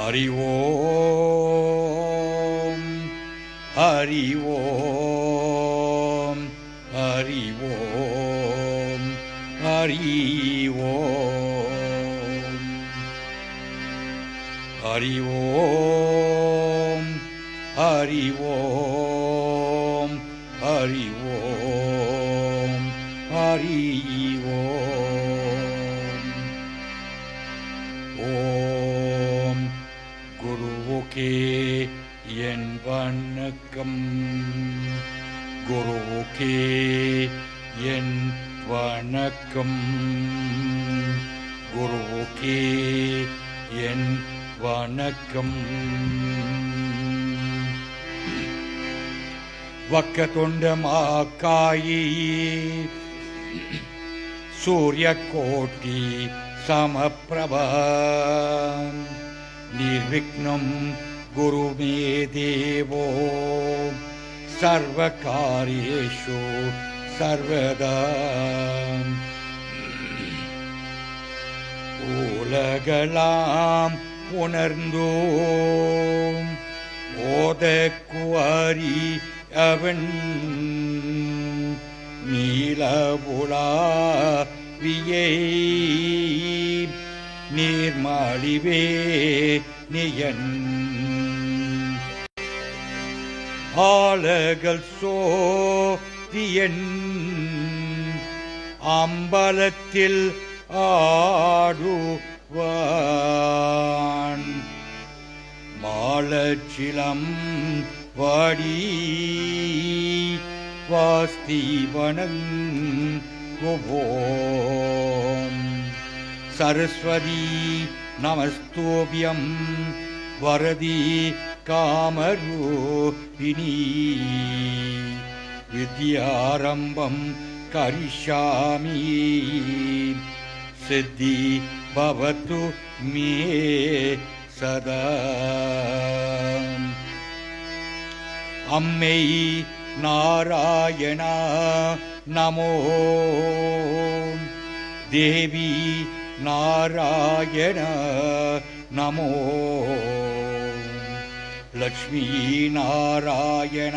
ஹரி ஓம் ஹரி ஓம் ஹரி ஓம் ஹரி ஓம் ஹரி ஓம் ஹரி ஓம் ஹரி ஓம் ஹரி ஓம். ஓம் குருவுக்கே என் வணக்கம், குருவுக்கே என் வணக்கம், குருவுக்கே என் வணக்கம். வக்கதுண்டமாக்காயி சூரியகோட்டி சமப்ரபா நிர்விக்னம் குருமே தேவோ சர்வகாரியேஷு சர்வதா. உலகலாம் உணர்ந்தோம் ஓதக்குவாரி அவன் நீலபுலாவியை நீர்மாளிவே நியன் ஆலகல் சோதியன் அம்பலத்தில் ஆடுவான் மாலச்சிலம் வாடி வாஸ்திவனங்குவோம். சரஸ்வதி நமஸ்தோபியம் வரதி காமரூபிணி வித்யாரம்பம் கரிஷ்யாமி சித்தி பவது மே சதா. அம்மை நாராயணா நமோ, தேவி நாராயண நமோ, லக்ஷ்மி நாராயண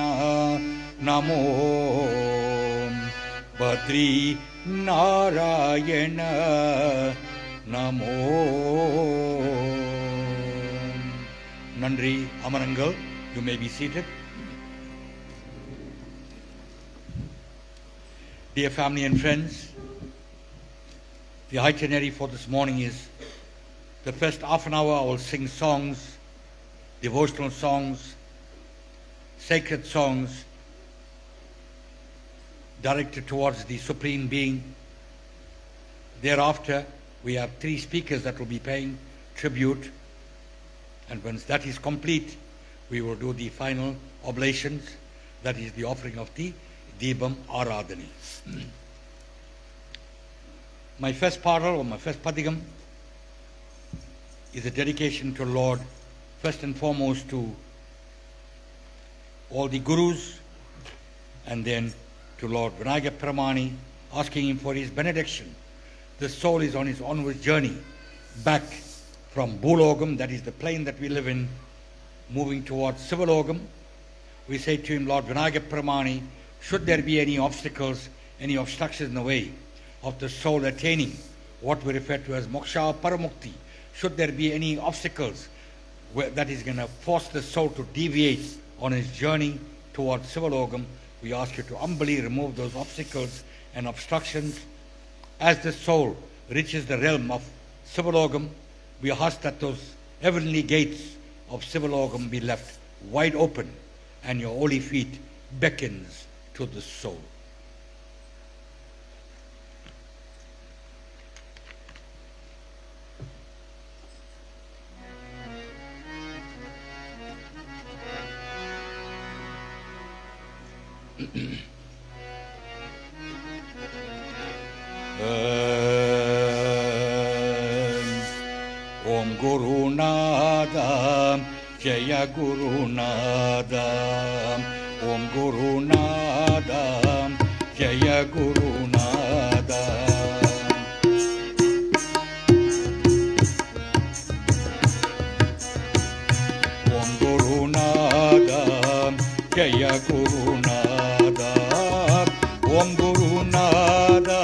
நமோ, பத்ரி நாராயண நமோ. நன்றி. அமருங்கள். You may be seated. Dear family and friends, the itinerary for this morning is the first half an hour I will sing songs, devotional songs, sacred songs directed towards the Supreme Being. Thereafter, we have 3 speakers that will be paying tribute, and once that is complete, we will do the final oblations, that is the offering of the Deepam Aradhani. My first paral or my first padigam is a dedication to Lord, first and foremost to all the gurus, and then to Lord Vinayaka Pramani, asking him for his benediction. The soul is on his onward journey back from Bhulogam, that is the plane that we live in, moving towards Sivalogam. We say to him, Lord Vinayaka Pramani, should there be any obstacles, any obstructions in the way of the soul attaining what we refer to as moksha paramukti, should there be any obstacles that is going to force the soul to deviate on his journey towards Sivalogam, we ask you to humbly remove those obstacles and obstructions. As the soul reaches the realm of Sivalogam, we ask that those heavenly gates of Sivalogam be left wide open and your holy feet beckons to the soul. Om Guru Nada Jaya Guru Nada, Om Guru Nada Jaya Guru Nada. ஓம் குருநாதா ஜெய குருநாதா ஓம் குருநாதா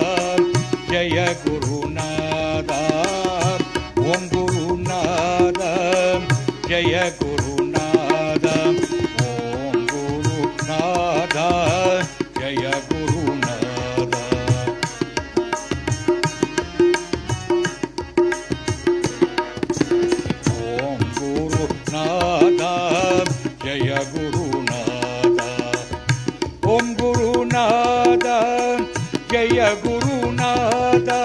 ஜெய குருநாதா ஓம் குருநாதா ஜெய குருநாதா ஓம் குருநாதா ஜெய குருநாதா ஓம் குருநாதா ஜெய குருநாதா ஓம் குருநாதா ஜெய குருநாதா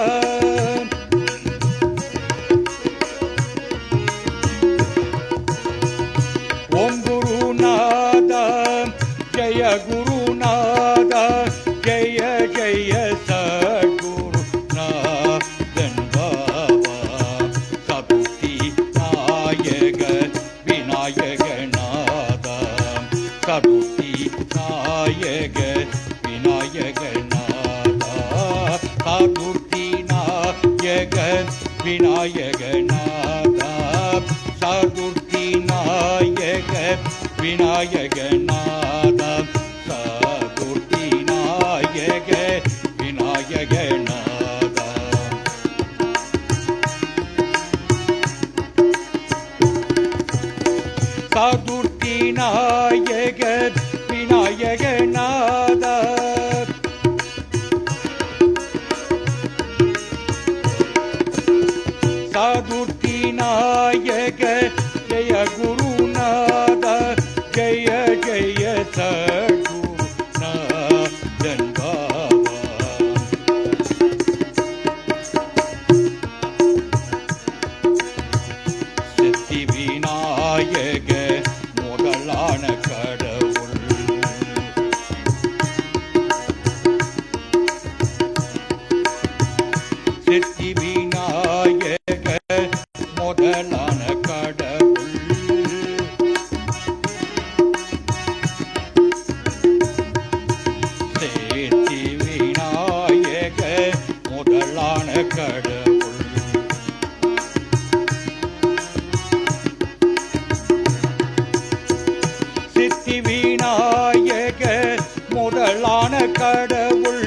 ஓம் குருநாதா ஜெய குருநாதா ஜெய ஜெய சத்குருநாதன் பாபா சதுர்த்தி நாயக விநாயகநாதா சதுர்த்தி நாயக விநாயகநாதா சதுர்த்தி நாயக விநாயகநாதா சதுர்த்தி நாயக விநாயகநாதா சதுர்த்தி நாயக விநாயகநாதா சதுர்த்தி நாயக விநாயகநாதா சதுர்த்தி நாயக ஜெய குருநாதா ஜெய ஜெய சத்குருநாதன் பாபா சித்தி விநாயக முதலான கடவுள் சித்தி விநாயக முதலான கடவுள் சித்தி விநாயக முதலான கடவுள் சித்தி விநாயக முதலான கடவுள்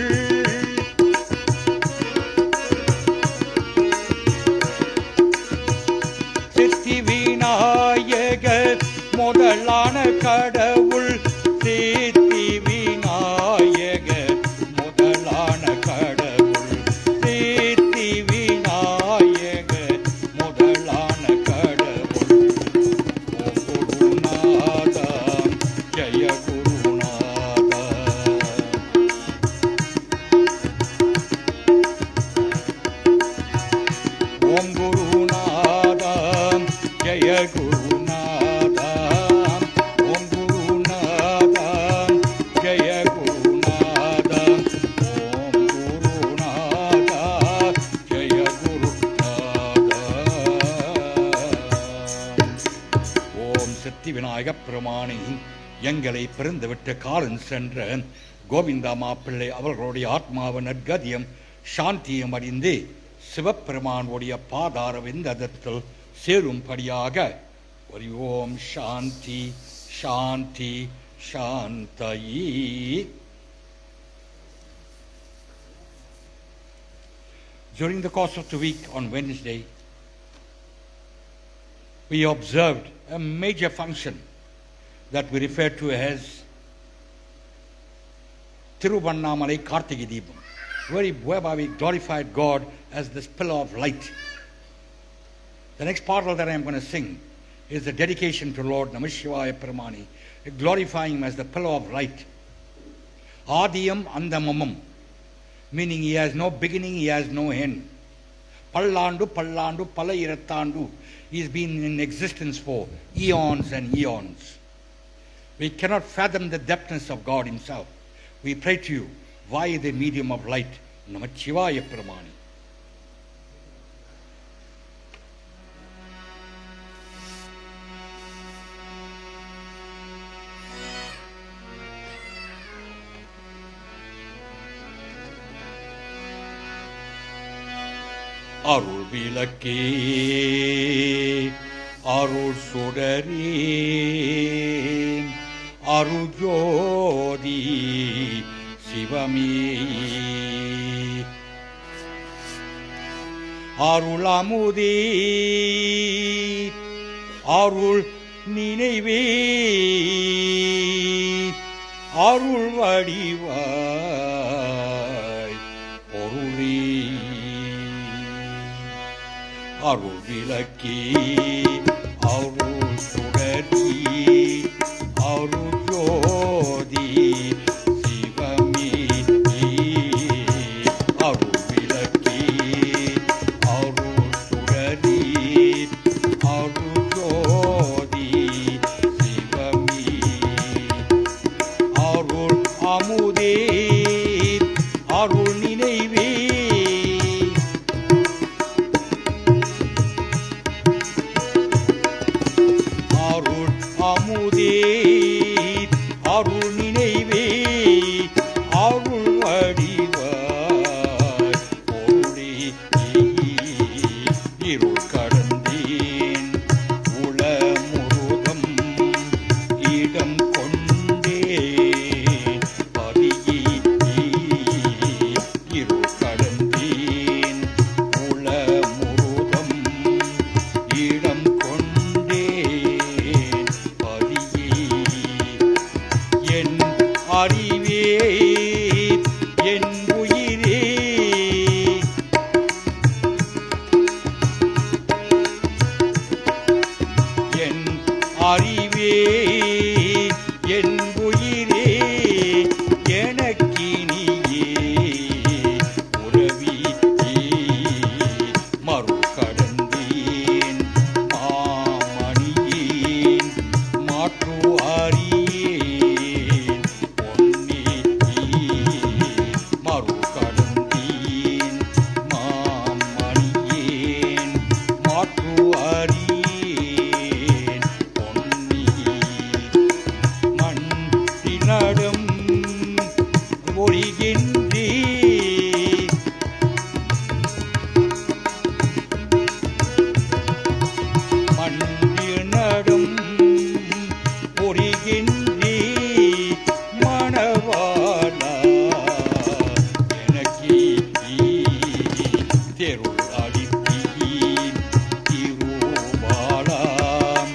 சித்தி விநாயக முதலான கடவுள் சித்தி விநாயக முதலான கடவுள் சித்தி விநாயக முதலான கடவுள் ஓம் குருநாதா ஜெய குருநாதா ஓம் குருநாதா ஜெய குருநாதா ஓம் குருநாதா ஜெய குருநாதா ஓம் குருநாதா ஜெய குருநாதா ஓம் சித்தி விநாயக பெருமானே எங்களை பிறந்துவிட்டு காலன் சென்ற கோவிந்தா மாப்பிள்ளை அவர்களுடைய ஆத்மாவ நற்கதியம் சாந்தியும் அறிந்து சிவபெருமானுடைய பாதார விந்தத்தில் சேரும்படியாக ஒரு ஓம் சாந்தி சாந்தி சாந்தயி. During the course of the week on Wednesday, we observed a major function that we refer to as Tiruvannamalai Kartiki Deepam, whereby we glorified God as this pillar of light. The next part that I am going to sing is the dedication to Lord Namashivaya Paramani, glorifying him as the pillar of light. Adiyam Andamamam, meaning he has no beginning, he has no end. Pallandu, Pallandu, Palayirattandu, he has been in existence for eons and eons. We cannot fathom the depthness of God himself. We pray to you via the medium of light, Namachivaya Paramani. அருள் விளக்கே அருள் சுடரே அருஜோதி சிவமே அருள் அமுதே அருள் நினைவே அருள் வடிவாய் பொருளே அருள் விளக்கே அருள் சுடரே அருள் ஜோதி சிவமே அருள் விளக்கே அருள் சுடரே அருள் ஜோதி சிவமே அருள் அமுதே அருள் நினைவே அருள் அமுதே அருள் நினைவே அருள் வடிவாய் பொருளே இருள் கடந்தேன் உளமுருகம் இடம் கொண்டேன் பதியே இருள் கடந்தேன் உளமுருகம் இடம் கொண்டேன் பதியே என் அறிவே என் உயிரே என் அறிவே என் உயிரே எனக்கினியே உறவி மறு கடந்தேன் மாமணியேன் மாற்று அறியேன் பொன்னே மறு கடந்தேன் மாமணியேன் மாற்று அறியேன் பொன்னே மண்ணினடும் ஒழிகின்றேன் மண்ணினடும் ஒழிகின்றே மணவாளா எனக்கே தெருள் அளித்தீன் திருவாளாம்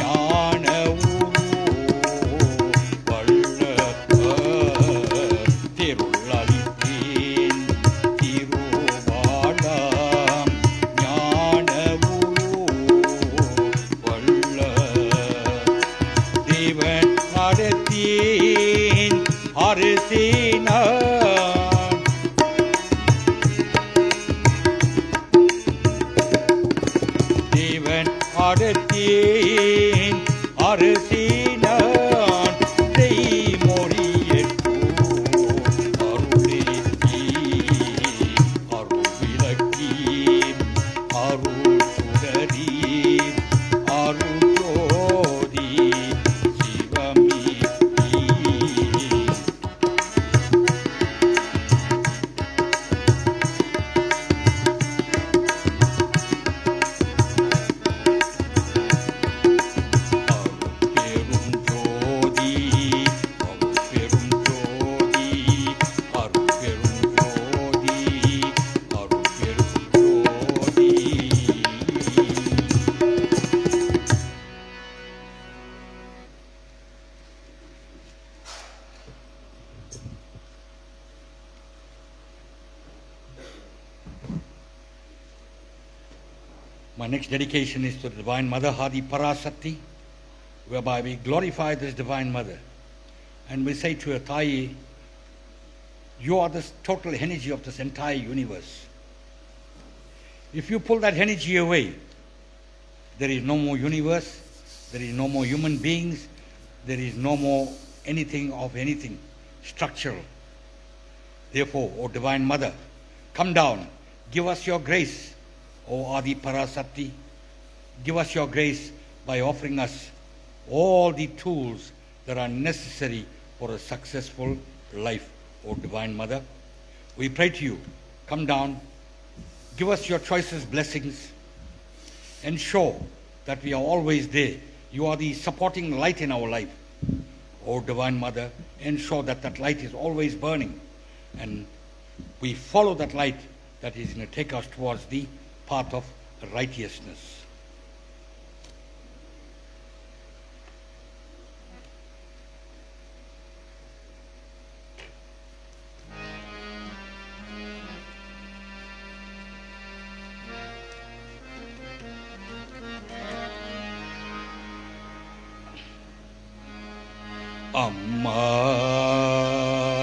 ஞான வள்ள தெருள் அளித்தேன் திருவாளாம் ஞான வள்ள தேவன் அடத்தேன் அரசேனான் தேவன் அடத்தேன் அரசேனான் செய்மொழியற்கோ அருளே அருள் விளக்கே அருள் சுடரே அருள் ஜோதி சிவமே அருட்பெரும் ஜோதி அருட்பெரும் ஜோதி அருட்பெரும் ஜோதி அருட்பெரும் ஜோதி My next dedication is to the Divine Mother Hadi Parasati, whereby we glorify this Divine Mother. And we say to her, Thai, you are the total energy of this entire universe. If you pull that energy away, there is no more universe, there is no more human beings, there is no more anything of anything structural. Therefore, O Divine Mother, come down, give us your grace. O Adi Parasati, give us your grace by offering us all the tools that are necessary for a successful life. O Divine Mother, we pray to you, come down, give us your choicest blessings, ensure that we are always there. You are the supporting light in our life. Oh, Divine Mother, ensure that that light is always burning, and we follow that light that is going to take us towards the path of righteousness.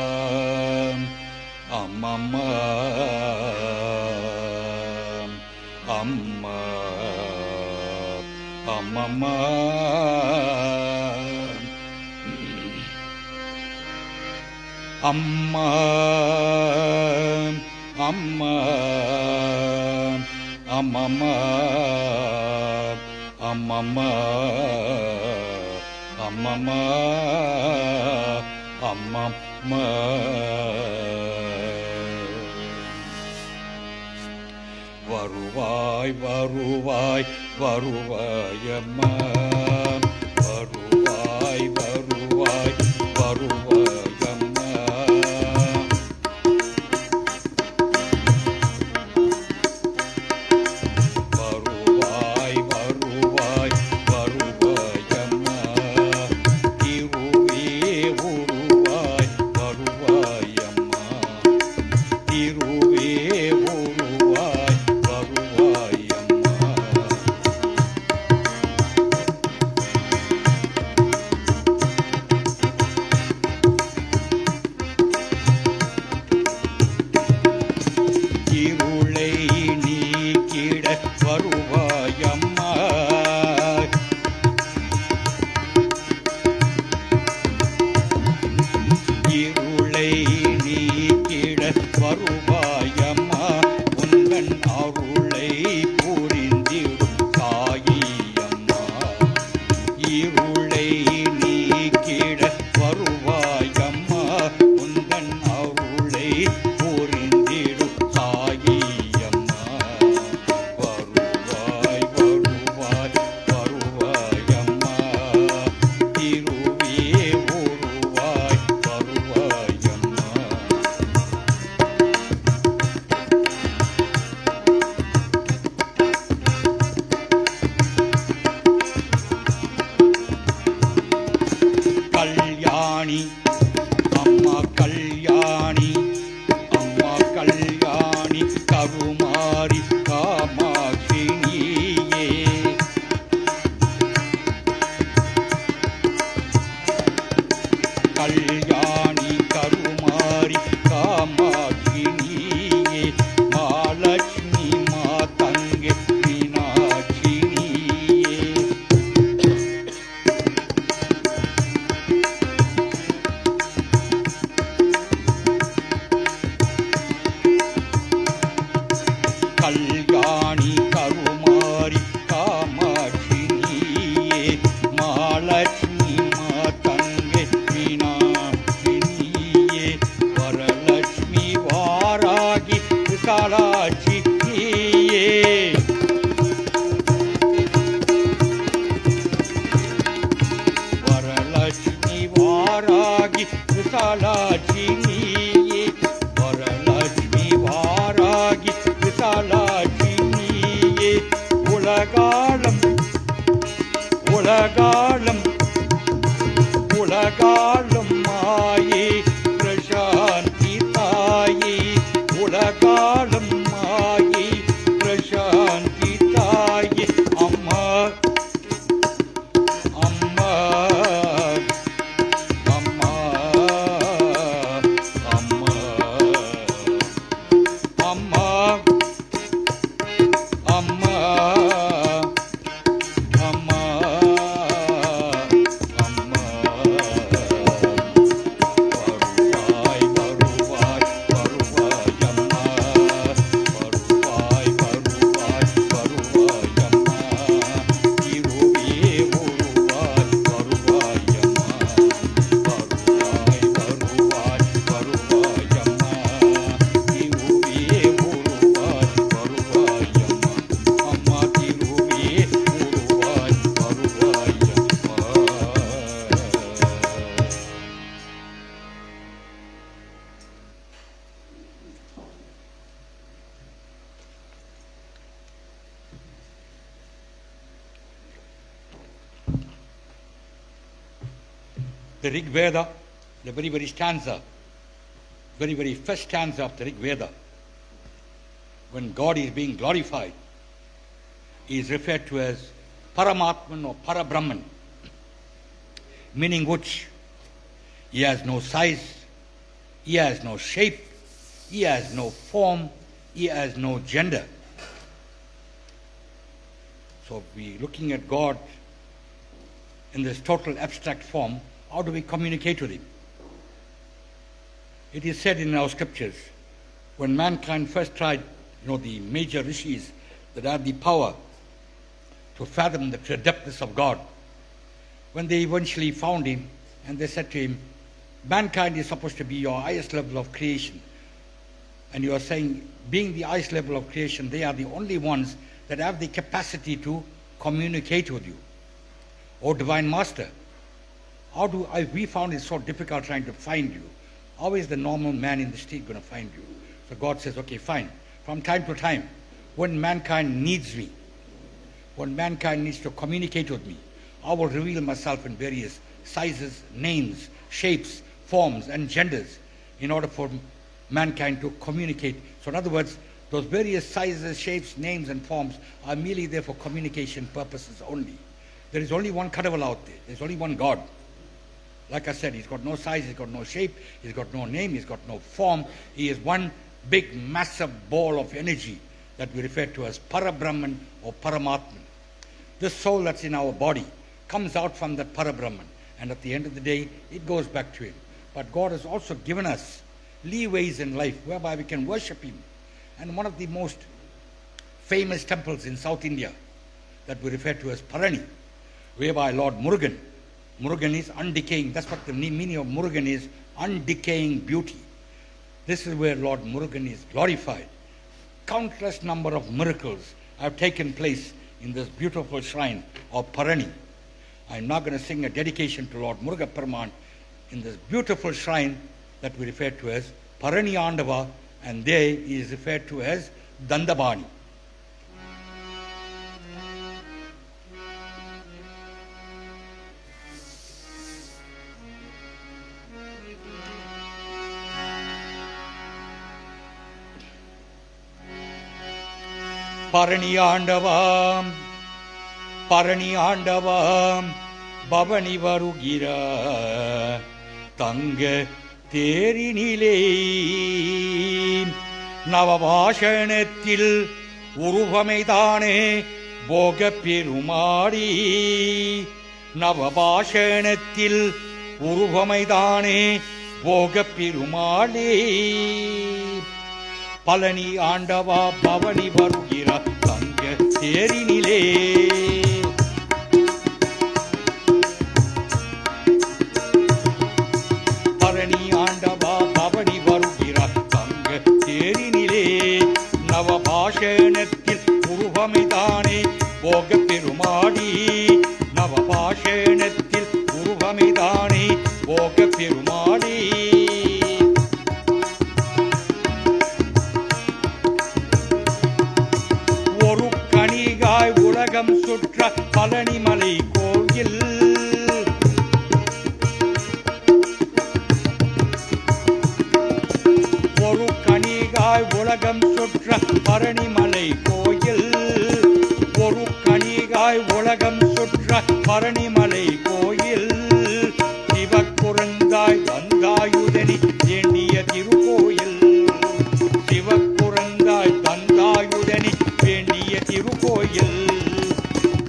Amma, Amma, Amma, Amma, Amma, Amma, Amma, Amma, Amma, Amma, Varuvai, Varuvai, Varuvai, Amma, Varuvai, Varuvai, Varuvai, Amma, Varuvai, Varuvai, Varuvai, Amma, Tiruve Uruvai, Varuvai, Amma, Tiruve Uruvai, Varuvai, Amma. இருளை நீக்கிட வருவாய் அம்மா, இருளை நீக்கிட வருவாய் அம்மா, உந்தன் அருளை புரிந்திடும் தாயி அம்மா, இருளை நீக்கிட வருவாய் அம்மா, உந்தன் அருளை புரிந்திடும் தாயி அம்மா, வருவாய், வருவாய், வருவாய் அம்மா, திருவே உருவாய், வருவாய் அம்மா. கல்யாணி அம்மா, கல்யாணி அம்மா, கல்யாணி கருமாரி காமாட்சி நீயே, கல்யாணி கருமாரி காமாட்சி நீயே, மகாலட்சுமி மாதங்கே மீனாட்சி நீயே, கல்யாணி கருமாரி காமாட்சி நீயே, மகாலட்சுமி மாதங்கே மீனாட்சி நீயே, வரலட்சுமி வாராகி விசாலாட்சி நீயே, வரலட்சுமி வாராகி விசாலாட்சி நீயே, வரலட்சுமி வாராகி விசாலாட்சி நீயே, உலகாலம் உலகாலம் உலகாலம் மாயே பிரசாந்தி தாயே, உலகாலம் மாயே பிரசாந்தி தாயே, அம்மா அம்மா அம்மா அம்மா அம்மா அம்மா அம்மா அம்மா the Rig Veda, the very stanza, very first stanza of the Rig Veda, when God is being glorified, he is referred to as Paramatman or Parabrahman, meaning which he has no size, he has no shape, he has no form, he has no gender. So we looking at God in this total abstract form. How do we communicate with him? It is said in our scriptures, when mankind first tried, the major rishis that had the power to fathom the depthness of God, when they eventually found him and they said to him, mankind is supposed to be your highest level of creation. And you are saying, being the highest level of creation, they are the only ones that have the capacity to communicate with you. Oh, Divine Master, we found it so difficult trying to find you. How is the normal man in the street going to find you? So God says, okay, fine. From time to time, when mankind needs me, when mankind needs to communicate with me, I will reveal myself in various sizes, names, shapes, forms, and genders in order for mankind to communicate. So in other words, those various sizes, shapes, names, and forms are merely there for communication purposes only. There is only one Kadaval out there. There's only one God. Like I said, he's got no size, he's got no shape, he's got no name, he's got no form. He is one big, massive ball of energy that we refer to as Parabrahman or Paramatman. This soul that's in our body comes out from that Parabrahman, and at the end of the day, it goes back to him. But God has also given us leeways in life whereby we can worship him. And one of the most famous temples in South India that we refer to as Parani, whereby Lord Murugan is undecaying. That's what the meaning of Murugan is, undecaying beauty. This is where Lord Murugan is glorified. Countless number of miracles have taken place in this beautiful shrine of Parani. I'm now going to sing a dedication to Lord Muruga Peruman in this beautiful shrine that we refer to as Parani Andava, and there he is referred to as Dandabani. Parani Andava, Parani Andava, Bhavani Varugira, Tanga தேரினிலே நவபாஷணத்தில் உருவமைதானே போக பெருமாடி, நவபாஷணத்தில் உருவமைதானே போக பெருமாளே, பழனி ஆண்டவா பவனி வருகிற தங்க தேரினிலே, பழனி ஆண்டவா பவனி வருகிற தங்க தேரினிலே, நவபாஷணத்தில் உருவமைதானே போக பெருமாடி, நவபாஷணத்தில் உருவமைதானே போக பெருமாடி, ஒரு கணிகாய் உலகம் சுற்ற பழனிமலை கோயில், ஒரு கணிகாய் உலகம் சுற்ற பழனிமலை கோயில், ஒரு கணிகாய் உலகம் சுற்ற பழனிமலை கோயில், சிவக்குறந்தாய் தந்தாயுதனி வேண்டிய திருக்கோயில், சிவக்குறந்தாய் தந்தாயுதனி வேண்டிய திருக்கோயில்,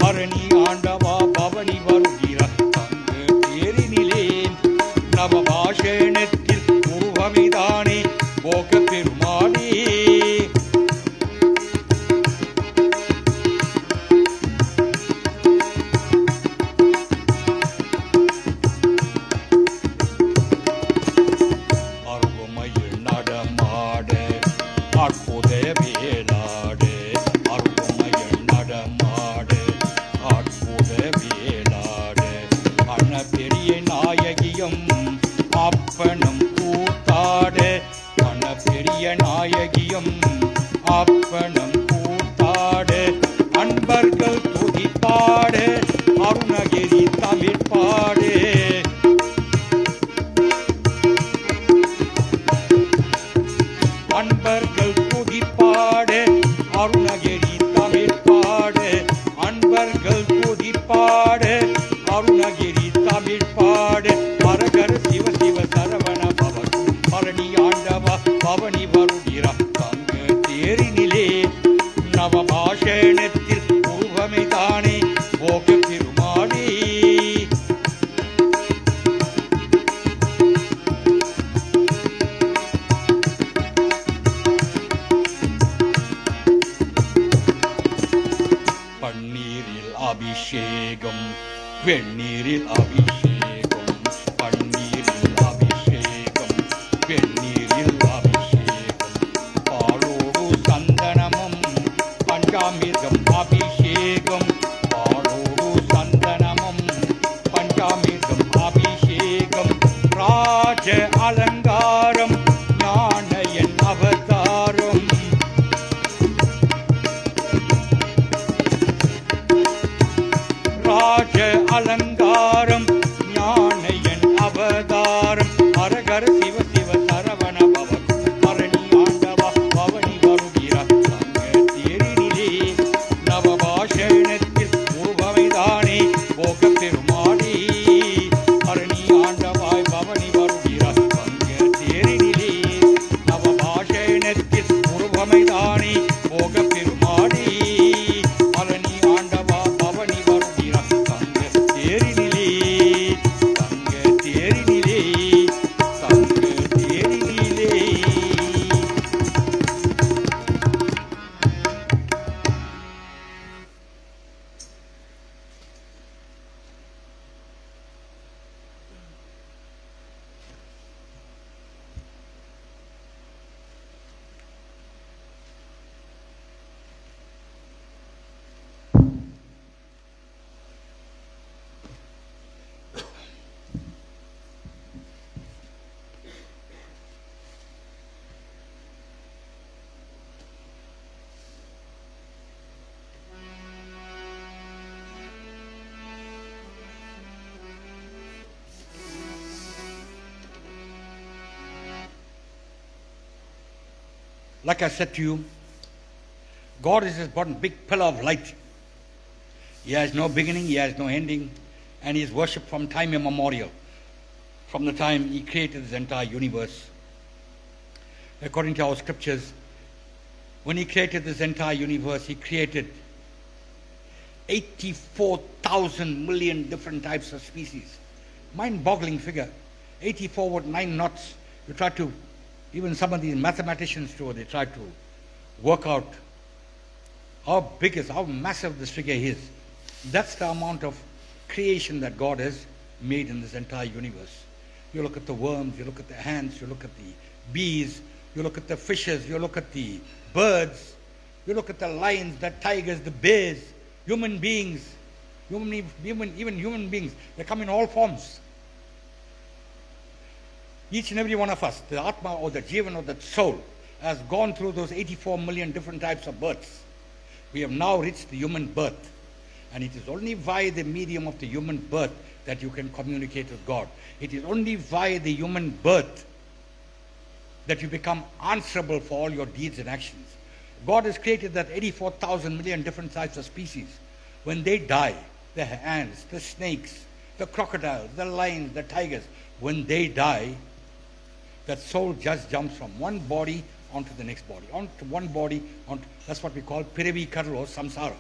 பரணி ஆண்டவா பவனி வருகிற தங்க தேரினிலே, நவபாஷணத்தில் உருவமிதானே போக பெருமாளே, அருமையில் நடமாட அற்புத வேளாட, அருமையில் நடமாட அற்புத வேளாட, அண்ண பெரிய நாயகியும் அப்பனும் கூத்தாட, அண்ண பெரிய நாயகியும் அப்பனும் கூத்தாட, அன்பர்கள் துதிப்பாட அருணகிரி தமிழ் பாடு, வெந்நீரில் அபிஷேகம் பன்னீரில் அபிஷேகம் வெந்நீரில் அபிஷேகம் பாலோடு சந்தனமும் பஞ்சாமிர்தம் அபிஷேகம் பாலோடு சந்தனமும் பஞ்சாமிர்தம் அபிஷேகம் ராஜ அலங்காரம் ஞானயன் அவதாரம் ராஜ அலங்காரம் ஞானயன் அவதாரம் ஹரஹர சிவ சிவ சரவண பவ பரணி ஆண்டவா பவனி வருகிறா தங்க தேரினிலே நவபாஷணத்தில் உருவமைதானே போக பெருமாடி பரணி ஆண்டவாய் பவனி வருகிறா தங்க தேரினிலே நவபாஷணத்தில் உருவமைதானே போக பெருமாடி பரணி ஆண்டவா பவனி வருகிறா தங்க தேரினிலே தங்க தேரினிலே தங்க தேரினிலே. Like I said to you, God is this one big pillar of light. He has no beginning, He has no ending, and He is worshipped from time immemorial, from the time He created this entire universe. According to our scriptures, when He created this entire universe, He created 84,000 million different types of species. Mind-boggling figure. 84 with 9 knots. You try to, even some of these mathematicians too, they try to work out how massive this figure is. That's the amount of creation that God has made in this entire universe. You look at the worms, you look at the ants, you look at the bees, you look at the fishes, you look at the birds, you look at the lions, the tigers, the bears, human beings, even human beings. They come in all forms. Each and every one of us, the Atma or the Jivan or the soul, has gone through those 84 million different types of births. We have now reached the human birth. And it is only via the medium of the human birth that you can communicate with God. It is only via the human birth that you become answerable for all your deeds and actions. God has created that 84,000 million different types of species. When they die, the ants, the snakes, the crocodiles, the lions, the tigers, when they die, that soul just jumps from one body onto the next body, onto one body, that's what we call Piravi Karl or Samsara,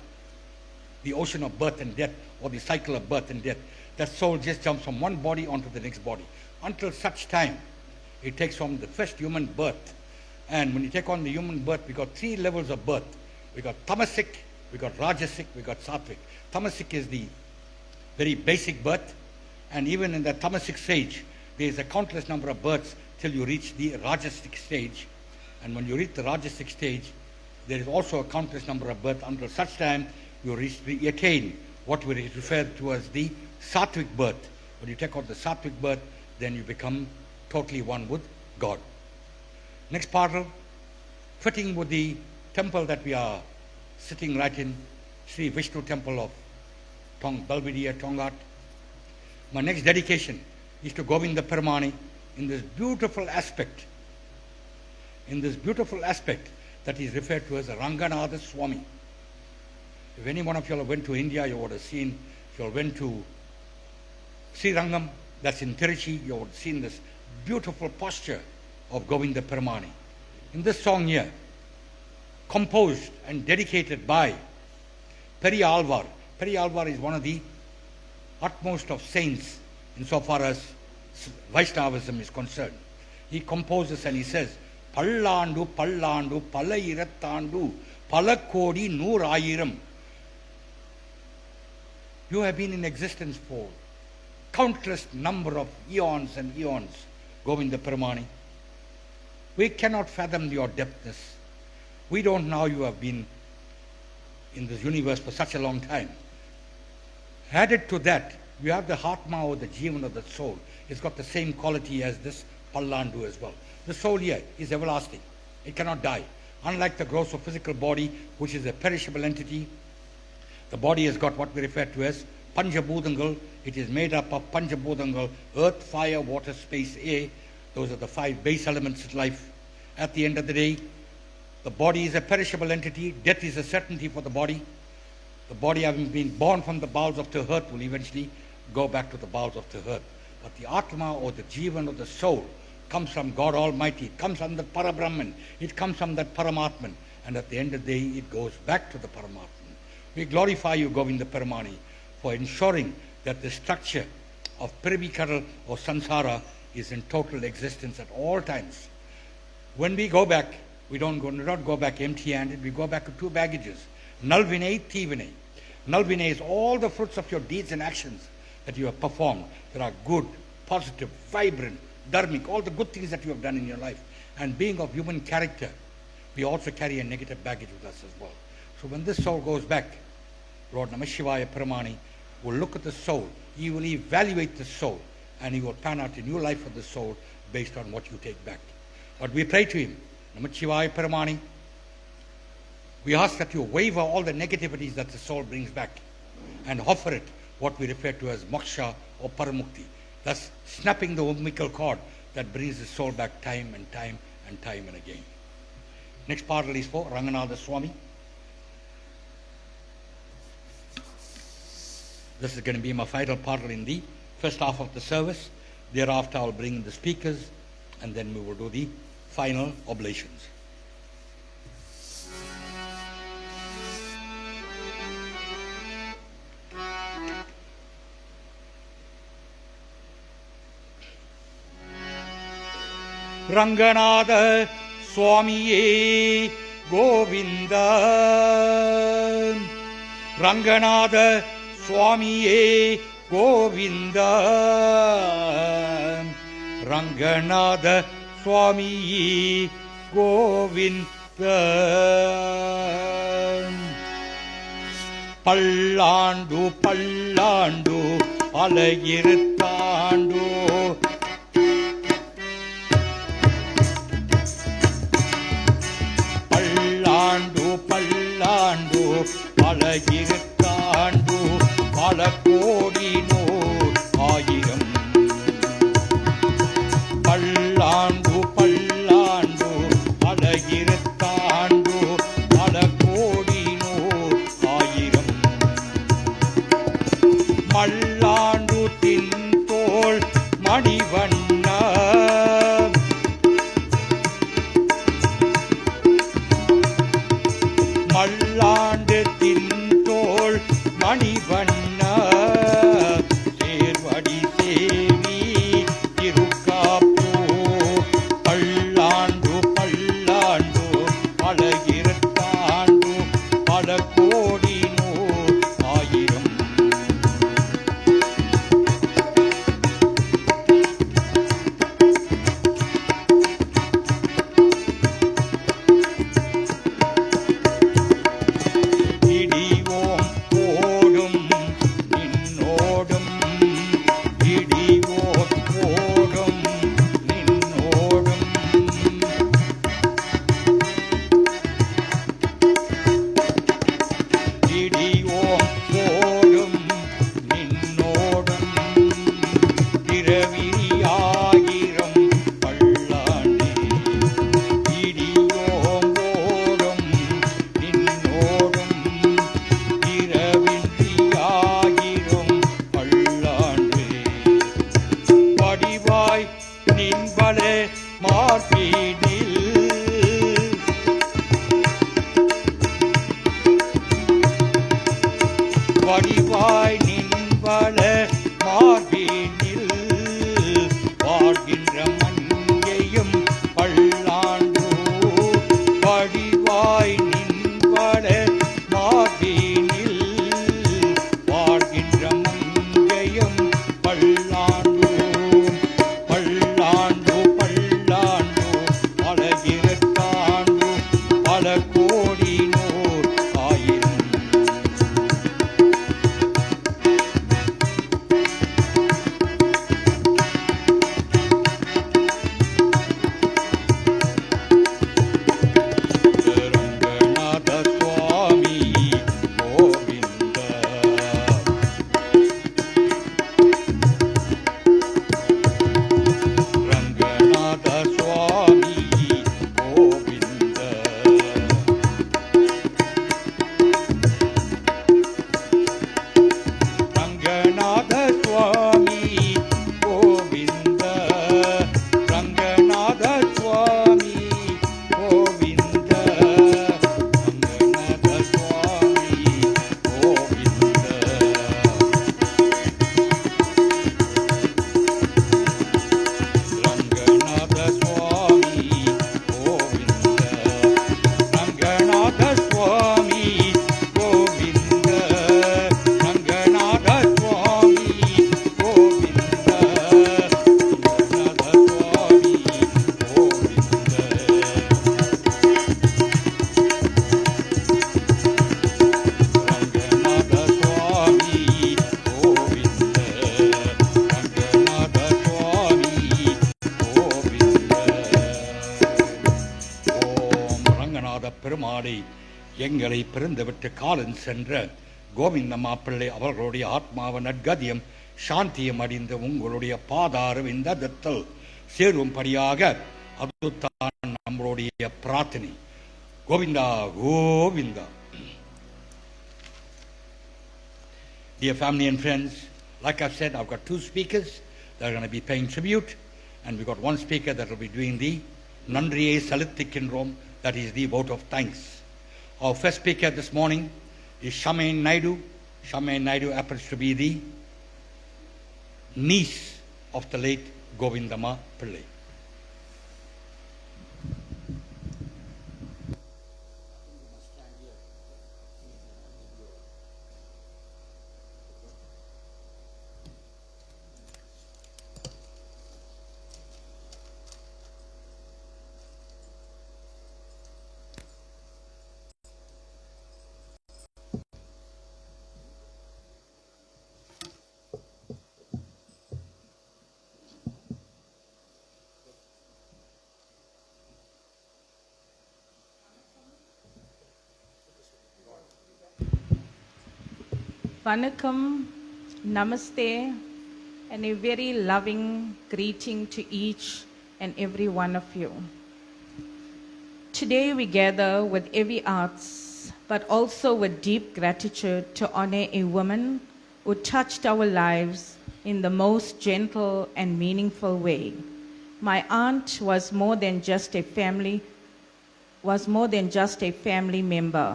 the ocean of birth and death, or the cycle of birth and death. That soul just jumps from one body onto the next body, until such time it takes on the first human birth. And when you take on the human birth, we got 3 levels of birth. We got tamasic, we got rajasic, we got sattvic. Tamasic is the very basic birth, and even in the tamasic stage, there is a countless number of births till you reach the rajasic stage. And when you reach the rajasic stage, there is also a countless number of births until such time you attain what we refer to as the sattvic birth. When you take out the sattvic birth, then you become totally one with God. Next part, fitting with the temple that we are sitting right in, Sri Vishnu Temple of Belvedere, Tongat. My next dedication is to Govinda Paramani in this beautiful aspect that is referred to as Ranganatha Swami. If any one of you all went to India, you would have seen, if you all went to Sri Rangam, that's in Tiruchi, you would have seen this beautiful posture of Govinda Paramani. In this song here, composed and dedicated by Periyalvar. Periyalvar is one of the utmost of saints insofar as Vaishnavism is concerned. He composes and he says, Pallandu, Pallandu, Palayirattandu, Palakodi, Noor Ayiram. You have been in existence for countless number of eons and eons, Govinda Paramani. We cannot fathom your depthness. We don't know you have been in this universe for such a long time. Added to that, you have the Atma or the Jivan of the soul. It's got the same quality as this Pallandu as well. The soul here is everlasting. It cannot die. Unlike the gross or physical body, which is a perishable entity, the body has got what we refer to as Panjabhudangal. It is made up of Panjabhudangal, earth, fire, water, space, air. Those are the 5 base elements of life. At the end of the day, the body is a perishable entity. Death is a certainty for the body. The body, having been born from the bowels of the earth, will eventually go back to the bowels of the earth. But the Atma or the Jivan or the soul comes from God Almighty. It comes from the Parabrahman. It comes from that Paramatman. And at the end of the day, it goes back to the Paramatman. We glorify you, Govinda Paramani, for ensuring that the structure of Pirabikara or Sansara is in total existence at all times. When we go back, we do not go back empty-handed. We go back with 2 baggages. Nal Vinay, Thi Vinay. Nal Vinay is all the fruits of your deeds and actions that you have performed. That are good, positive, vibrant, dharmic, all the good things that you have done in your life. And being of human character, we also carry a negative baggage with us as well. So when this soul goes back, Lord Namashivaya Paramani will look at the soul. He will evaluate the soul, and he will pan out a new life for the soul based on what you take back. But we pray to him, Namashivaya Paramani, we ask that you waiver all the negativities that the soul brings back and offer it what we refer to as moksha or paramukti, thus snapping the umbilical cord that brings the soul back time and time and time and again. Next partal is for Ranganatha Swami. This is going to be my final partal in the first half of the service. Thereafter I will bring in the speakers, and then we will do the final oblations. Ranganatha Swamiye Govinda, Ranganatha Swamiye Govinda, Ranganatha Swamiye Govinda. Pallandu Pallandu Alayirthandu, பல்லாண்டு பலகிருத்தாண்டு பல கோடி நூறு ஆயிரம். பல்லாண்டு பல்லாண்டு பலகிருத்தாண்டு பல கோடி நூறு ஆயிரம். மல்லாண்டு தின்தோள் மணிவண்ண, மல்லாண்டு தின்தோள் மணிவண்ண, சேர்வடி சேவி திருக்காப்பூ. பல்லாண்டு பல்லாண்டு பலகிருத்தாண்டு பல கோடி நூறு ஆயிரம். வடிவாய் நின்பல மார்பினில் வாழ்கின்ற மங்கையும் பல்லாண்டு. வடிவாய் நின்பல மார்பினில் வாழ்கின்ற பிள்ளை, எங்களை பிறந்துவிட்டு காலன் சென்ற கோவிந்தம்மா பிள்ளை அவர்களுடைய ஆத்மாவ நற்கதியம் சாந்தியம் அடைந்து உங்களுடைய பாதார விந்தத்தில் சேரும்படியாக அதுதான் நம்மளுடைய பிரார்த்தனை. Govinda Govinda. Dear family and friends, like I've said, I've got two speakers that are going to be paying tribute, and we've got one speaker that will be doing the Nandriye Salithikinrom, that is the vote of thanks. Our first speaker this morning is Shamain Naidu. Shamain Naidu happens to be the niece of the late Govindamma Pillai. Vanakkam, Namaste, and a very loving greeting to each and every one of you. Today we gather with heavy hearts, but also with deep gratitude to honor a woman who touched our lives in the most gentle and meaningful way. My aunt was more than just a family member.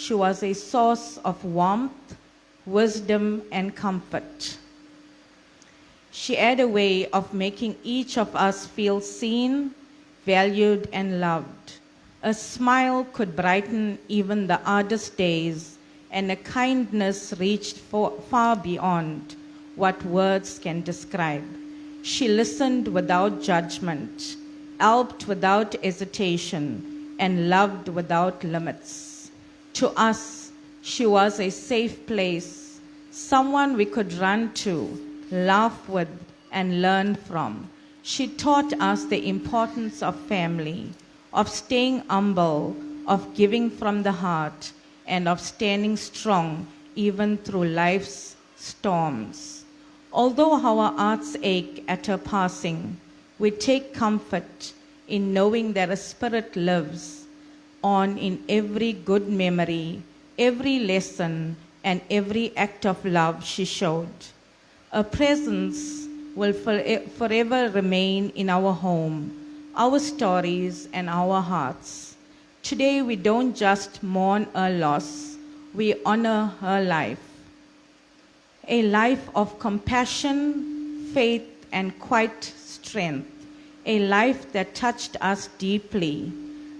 She was a source of warmth, wisdom, and comfort. She had a way of making each of us feel seen, valued, and loved. A smile could brighten even the hardest days, and a kindness reached far beyond what words can describe. She listened without judgment, helped without hesitation, and loved without limits. To us, she was a safe place, someone we could run to, laugh with, and learn from. She taught us the importance of family, of staying humble, of giving from the heart, and of standing strong even through life's storms. Although our hearts ache at her passing, we take comfort in knowing that her spirit lives on in every good memory, every lesson, and every act of love she showed. Her presence will forever remain in our home, our stories, and our hearts. Today we don't just mourn her loss, we honor her life. A life of compassion, faith, and quiet strength. A life that touched us deeply.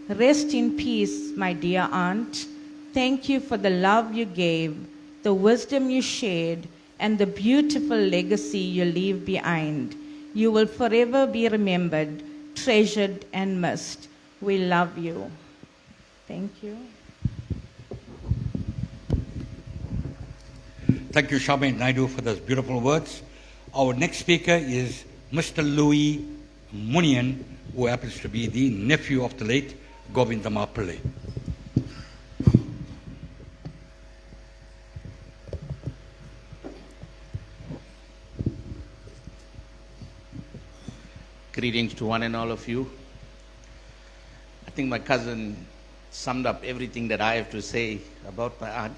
Rest in peace, my dear aunt. Thank you for the love you gave, the wisdom you shared, and the beautiful legacy you leave behind. You will forever be remembered, treasured, and missed. We love you. Thank you. Thank you, Shamain Naidu, for those beautiful words. Our next speaker is Mr. Louis Munian, who happens to be the nephew of the late Govindamma Pillai. Greetings to one and all of you. I think my cousin summed up everything that I have to say about my aunt.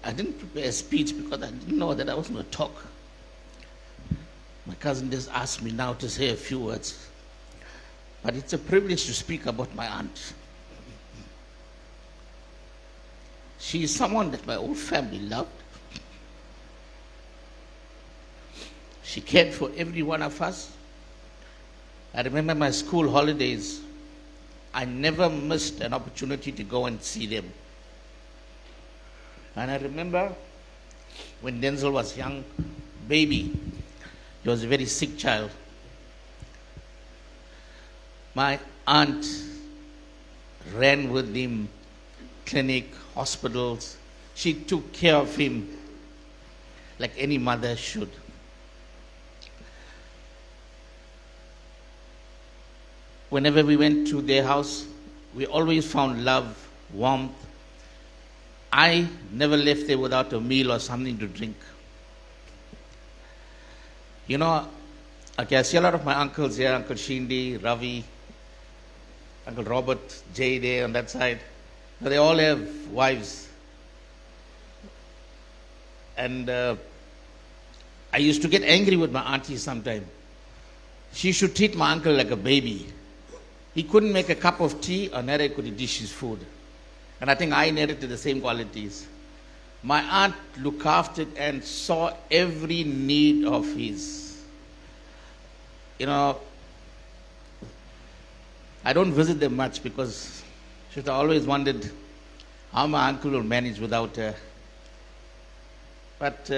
I didn't prepare a speech because I didn't know that I was going to talk. My cousin just asked me now to say a few words. But it's a privilege to speak about my aunt. She is someone that my whole family loved. She cared for every one of us. I remember my school holidays. I never missed an opportunity to go and see them. And I remember when Denzel was young, baby, he was a very sick child. My aunt ran with him, clinic, hospitals. She took care of him. like any mother should. Whenever we went to their house, we always found love, warmth. I never left there without a meal or something to drink. You know, okay, I see a lot of my uncles here, Uncle Shindi, Ravi, Uncle Robert, Jay there on that side. They all have wives. And I used to get angry with my auntie sometimes. She should treat my uncle like a baby. He couldn't make a cup of tea, or neither could he dish his food. And I think I inherited the same qualities. My aunt looked after and saw every need of his. You know, I don't visit them much because she always wondered how my uncle will manage without her. But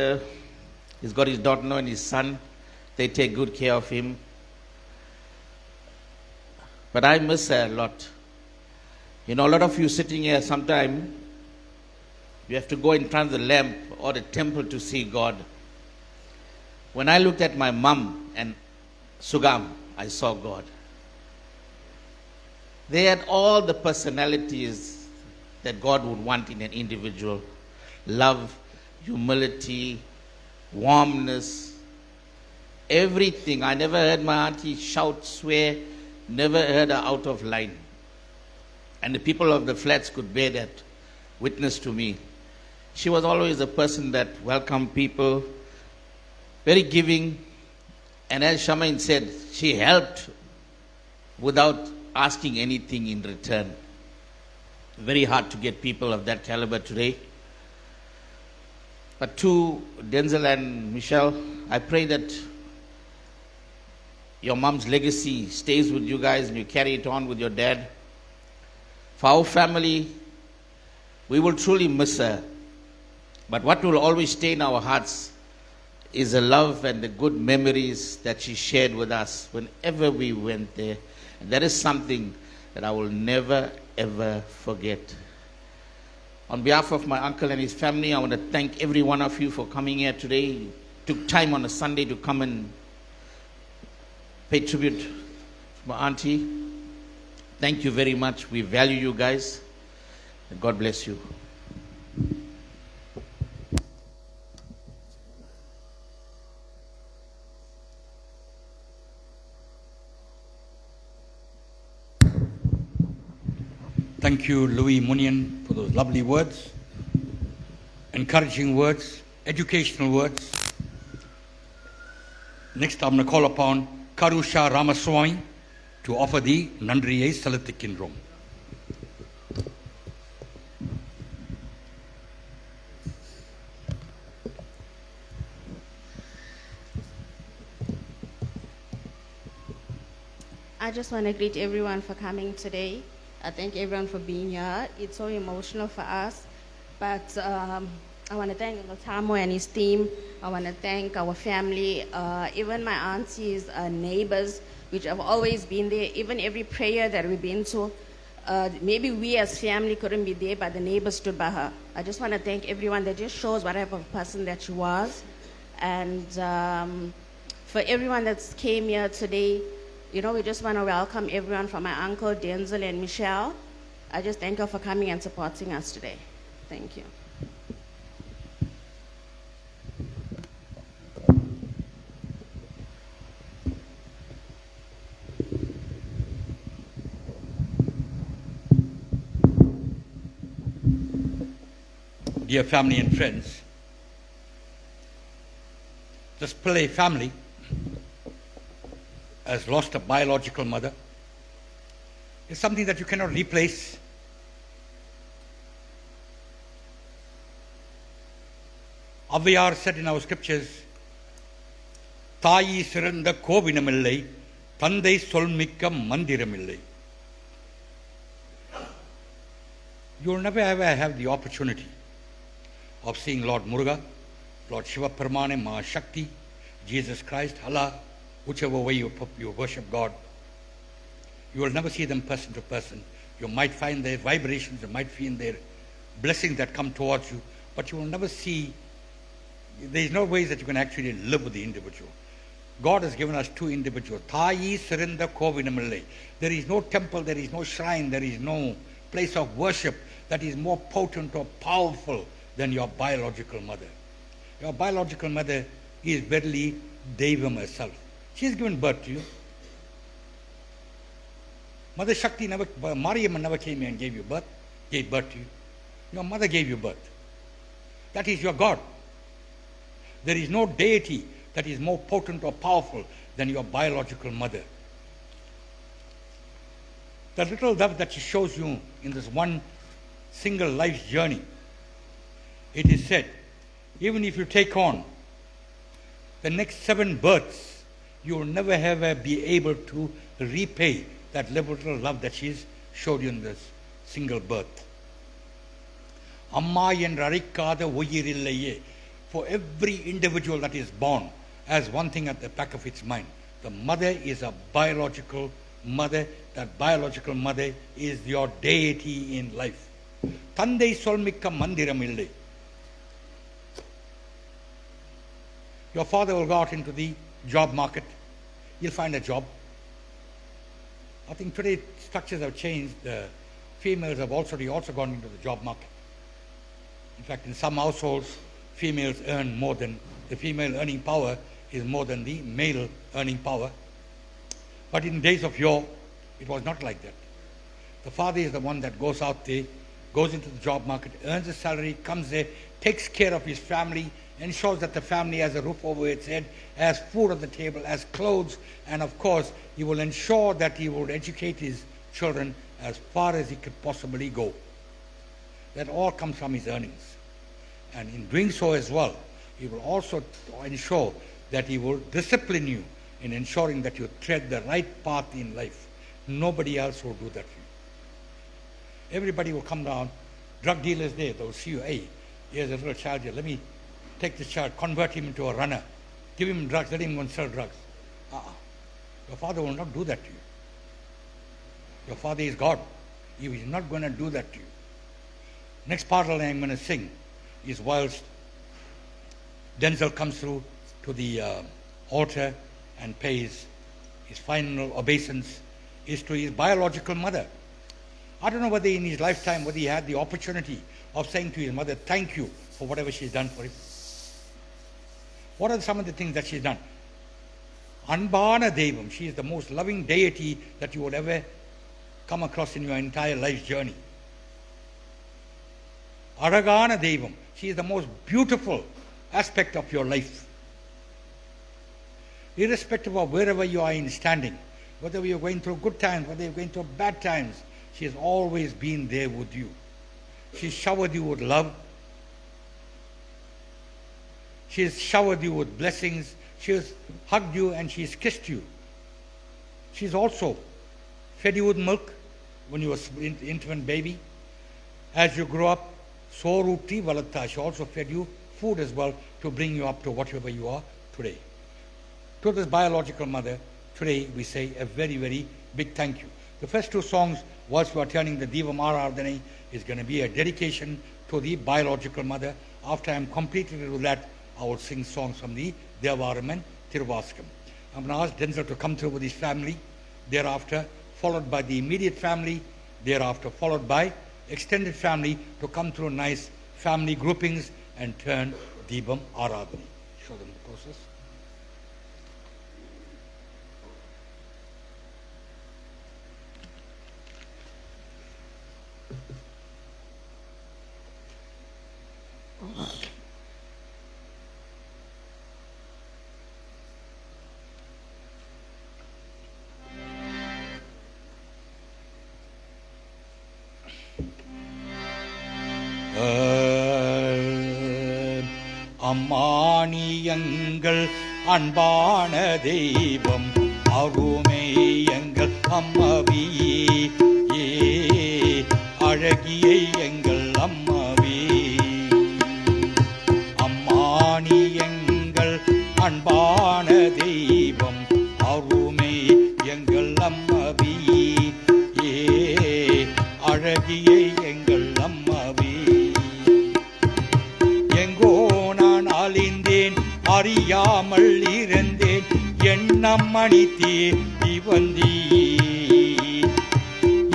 he's got his daughter and his son. They take good care of him. But I miss her a lot. You know, a lot of you sitting here, sometime you have to go in front of the lamp or the temple to see God. When I looked at my mum and Sugam, I saw God. They had all the personalities that God would want in an individual. Love, humility, warmness, everything. I never heard my auntie shout, swear, never heard her out of line. And the people of the flats could bear that witness to me. She was always a person that welcomed people, very giving. And as Shamain said, she helped without asking anything in return. Very hard to get people of that caliber today. But to Denzel and Michelle, I pray that your mom's legacy stays with you guys and you carry it on with your dad. For our family, we will truly miss her. But what will always stay in our hearts is the love and the good memories that she shared with us whenever we went there. And that is something that I will never, ever forget. On behalf of my uncle and his family, I want to thank every one of you for coming here today. You took time on a Sunday to come and pay tribute to my auntie. Thank you very much. We value you guys. And God bless you. Thank you, Louis Munian, for those lovely words, encouraging words, educational words. Next, I'm going to call upon Karusha Ramaswamy to offer the Nandriyai Seluthukindrom. I just want to greet everyone for coming today. I thank everyone for being here. It's so emotional for us, but I want to thank Uncle Tamo and his team. I want to thank our family, even my aunties, neighbors, which have always been there. Even every prayer that we've been to, maybe we as family couldn't be there, but the neighbors stood by her. I just want to thank everyone. That just shows what type of person that she was. And for everyone that came here today, you know, we just want to welcome everyone from my uncle, Denzel and Michelle. I just thank you for coming and supporting us today. Thank you. Dear family and friends, this Pillai family has lost a biological mother. It's something that you cannot replace. Avvayar said in our scriptures, Thayi siranda kovinamillai, Thandai solmikka mandiramillai. You will never ever have the opportunity of seeing Lord Muruga, Lord Shiva Paramane, Mahashakti, Jesus Christ, Allah, whichever way you worship God. You will never see them person to person. You might find their vibrations, you might feel their blessings that come towards you, but you will never see There is no ways that you can actually live with the individual. God has given us two individuals. Thayi Sirinda Kovinamille. There is no temple, there is no shrine, there is no place of worship that is more potent or powerful than your biological mother. Your biological mother is verily Devam herself. She has given birth to you. Mother Shakti never, Mariamma never came here and gave birth to you. Your mother gave you birth. That is your God. There is no deity that is more potent or powerful than your biological mother. The little love that she shows you in this one single life's journey, it is said, even if you take on the next 7 births, you will never ever be able to repay that little love that she's showed you in this single birth. Amma endra arikkada uyirillaye. For every individual that is born, has one thing at the back of its mind. The mother is a biological mother. That biological mother is your deity in life. Tandai solmikka mandiram illai. Your father will go out into the job market. He'll find a job. I think today structures have changed. The females have also gone into the job market. In fact, in some households, females earn more than, the female earning power is more than the male earning power. But in days of yore, it was not like that. The father is the one that goes out there, goes into the job market, earns a salary, comes there, takes care of his family, ensures that the family has a roof over its head, has food on the table, has clothes, and of course, he will ensure that he will educate his children as far as he could possibly go. That all comes from his earnings. And in doing so as well, he will also ensure that he will discipline you in ensuring that you tread the right path in life. Nobody else will do that for you. Everybody will come down, drug dealers there, they'll see you, hey, here's a little child here, let me take this child, convert him into a runner, give him drugs, let him go and sell drugs. Your father will not do that to you. Your father is God. He is not going to do that to you. Next part that I'm going to sing is whilst Denzel comes through to the altar and pays his final obeisance, is to his biological mother. I don't know whether in his lifetime, whether he had the opportunity of saying to his mother, thank you for whatever she's done for him. What are some of the things that she's done? Anbana Devam, she is the most loving deity that you would ever come across in your entire life's journey. Aragana Devam, she is the most beautiful aspect of your life. Irrespective of wherever you are in standing, whether you're going through good times, whether you're going through bad times, she has always been there with you. She showered you with love. She has showered you with blessings. She has hugged you and she has kissed you. She's also fed you with milk when you were an infant baby. As you grow up, Soruti Valatta, she also fed you food as well to bring you up to whatever you are today. To this biological mother, today we say a very, very big thank you. The first 2 songs, whilst we are turning the Devam Aradhane, is going to be a dedication to the biological mother. After I am completed with that, I will sing songs from the Devavaram and Tiruvaskam. I'm going to ask Denzel to come through with his family, thereafter followed by the immediate family, thereafter followed by extended family to come through nice family groupings and turn Devam Aradhane. Show them the process. Ammani எங்கள் அன்பான தெய்வம் அருமை எங்கள் அம்மாவியே அழகியை எங்கள் அம்மாவே அம்மானி எங்கள் அன்பான தெய்வம் அருமை எங்கள் அம்மாவியே அழகியை எங்கள் அம்மாவே எங்கோ நான் அழிந்தேன் அறியாமல் இருந்தேன் எண்ணம் மணி தேடி வந்தீர்.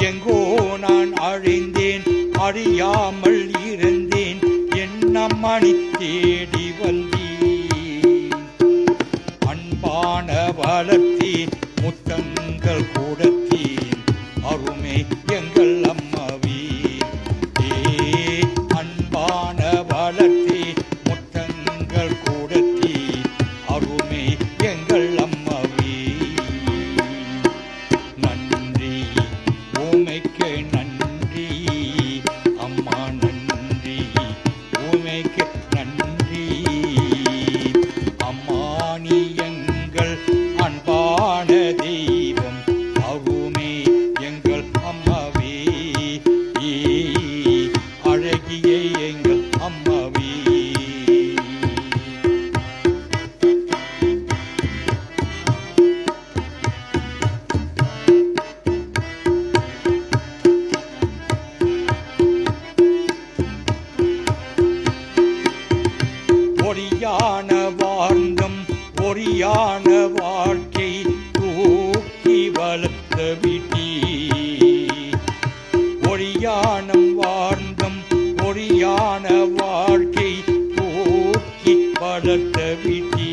எங்கோ நான் அழிந்தேன் அறியாமல் இருந்தேன் எண்ணம் மணி தேடி வந்தீர். அன்பான வளர்த்தேன் முத்தங்கள் கூடத்தேன் அருமை எங்கள் அம்மாவே. அன்பான வளர்த்தேன் முத்தங்கள் கூடத்தேன் அருமை எங்கள் அம்மாவே. நன்றி உமைக்கு நன்றி அம்மா நன்றி உமைக்கு நன்றி அம்மா. நீ எங்கள் அன்பான தெய்வம் அருமே எங்கள் அம்மாவே. அழகிய எங்கள் அம்மாவே. ஒரியான வாழ்ந்தம் ஒரியான வாழ்க்கை தூக்கி வளர்த்த விட்டி. ஒரியானம் வாழ்ந்தம் ஒரியான வாழ்க்கை தூக்கி வளர்த்த விட்டி.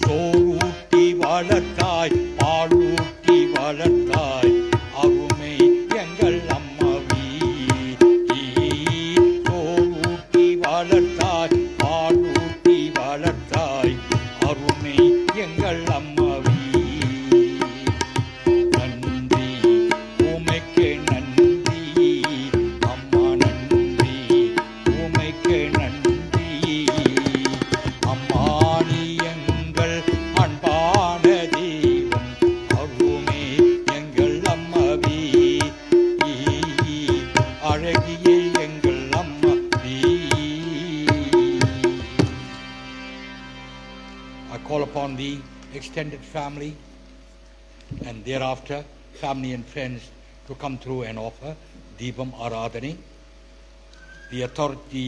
சோறூட்டி வளர்த்தாய் பாலூட்டி வளர்த்தாய் அருமை எங்கள் அம்மாவே. சோறூட்டி வளர்த்தாய் பாலூட்டி வளர்த்தாய் அருமை எங்கள் அம்மாவே. நன்றி உமைக்கு நன்றி அம்மா நன்றி உமைக்கு நன்றி அம்மா. நீ எங்கள் அன்பான தெய்வம் அருமே எங்கள் அம்மாவே. அழகிய எங்கள் அம்மாவே. I call upon the extended family and thereafter family and friends to come through and offer Deepam Aradhani. The authority,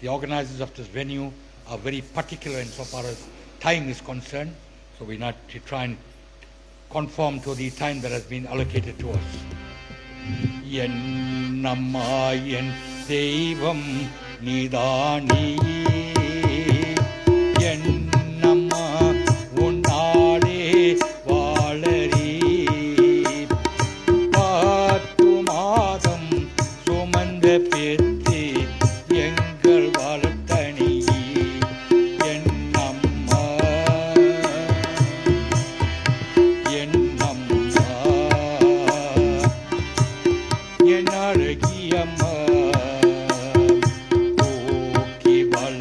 the organizers of this venue are very particular insofar as time is concerned, so we not to try and conform to the time that has been allocated to us. என்னம்மா என் தெய்வம் நீதானியே. என்னம்மா உன்னாலே வாழறே. 10 மாதம் சுமந்த பெற்றே எங்கள் வளர்த்தனியே. என்னம்மா என்னம்மா என் அழகியம்மா. தூக்கி வளர்த்த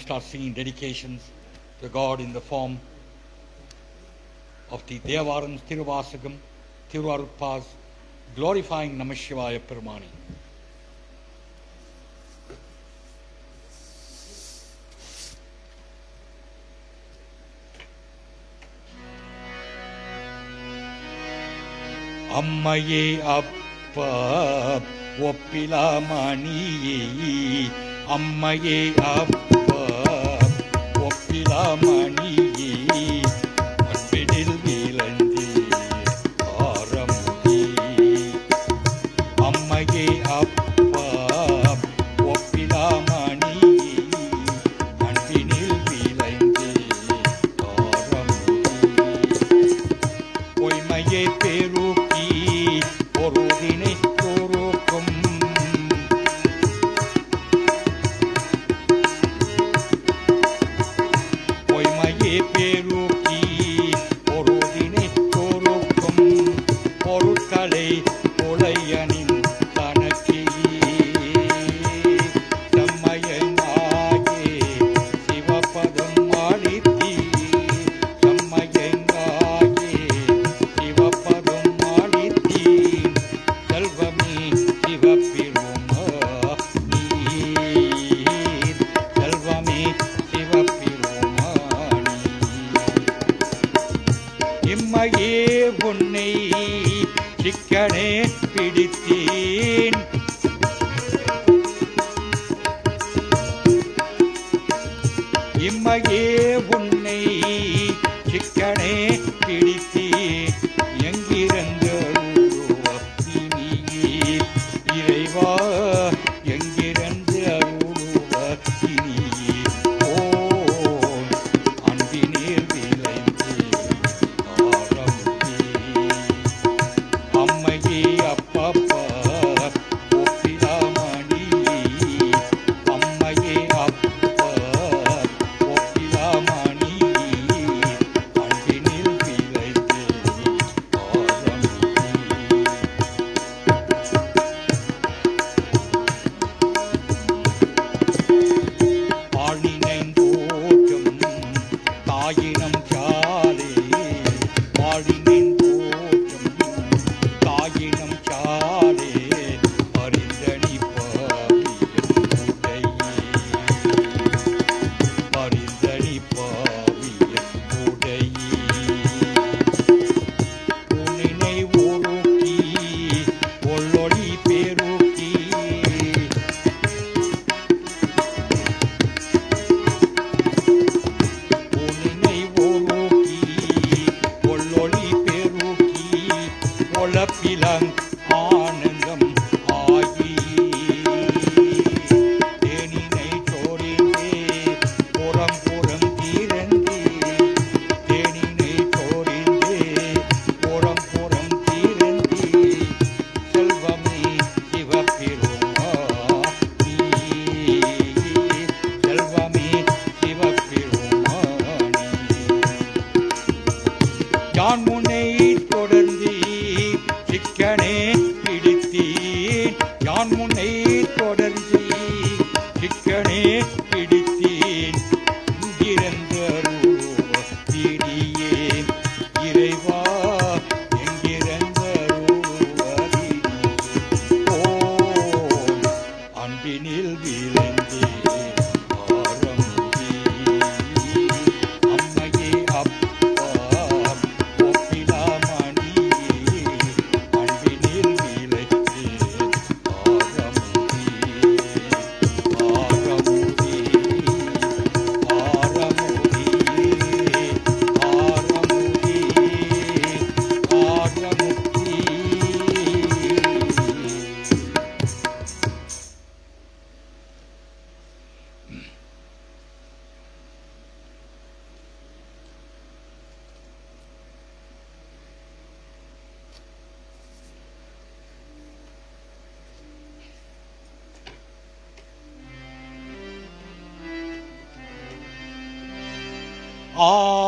start singing dedications to God in the form of the Devaram, Tiruvasagam, Tiruvaruppas, glorifying Namashivaya Permani. அம்மையே அப்பா ஒப்பிலாமணியே அம்மையே அப்பா ஒப்பிலாமணியே அன்பினில் விளந்தே ஆரமுதே அம்மையே அப்பா ஒப்பிலாமணியே அன்பினில் விளந்தே ஆரமுதே பொய்மையை பெருக்கி பொருளினை பொறுக்கும் பொய்மையை பெருக்கி பொருளினை பொறுக்கும் பொருட்களை கொலையனின் தனக்கே செம்மையனாகே சிவபதம் அளித்தீ செம்மையனாகே சிவபதம் அளித்தீர் செல்வமே சிவபெருமானீர் செல்வமே சிவபெருமானீர் இம்மையே உன்னை சிக்கனே பிடித்தேன் இம்மையே உன்னை சிக்கனே பிடித்தேன் எங்கிருந்து அருளுவத்தினியே இறைவா எங்கிருந்து அருளுவத்தினியே ஓ அன்பினீர் விளைந்தே ஆரம்பே அம்மையே அப்பப்பா ஒப்பிலாமணியே அம்மையே அப்பா ஒப்பிலாமணியே அன்பினில் விளைந்தே ஆரம்பே பாழினைந்தோற்றும் தாயினம் சாலே பாழினைந்தோற்றும் தாயினம் சாலே பரிந்தனி பாவியன் உடையே பரிந்தனி பாவியன் உடையே உன்னினை ஒருக்கி ஒள்ளொளி பெருக்கி உன்னை ஒருக்கி ஒள்ளொளி பெருக்கி ஒளப்பிலங் ஆனந்தம் ஆகி தேனினை சோரிந்தே புறம் புறம் தீரந்தே தேனினை சோரிந்தே புறம் புறம் தீரந்தே செல்வமே சிவபெருமானீர் செல்வமே சிவபெருமானீர் யான் முனை தொடர்ந்து சிக்கனே பிடித்தேன் யான் முனை தொடர்ந்து சிக்கனே பிடித்தேன் இங்கிருந்து அருள்வதினியே இறைவா எங்கிருந்து அருள்வதினியே ஓ அன்பினில் விளைந்தே ஆரம்பே அம்மையே அப்பா ஒப்பிலாமணியே அன்பினில் விளைந்தே ஆரம்பே ஆரமுதே ஆரமுதே ஆரமுதே ஆரமுதே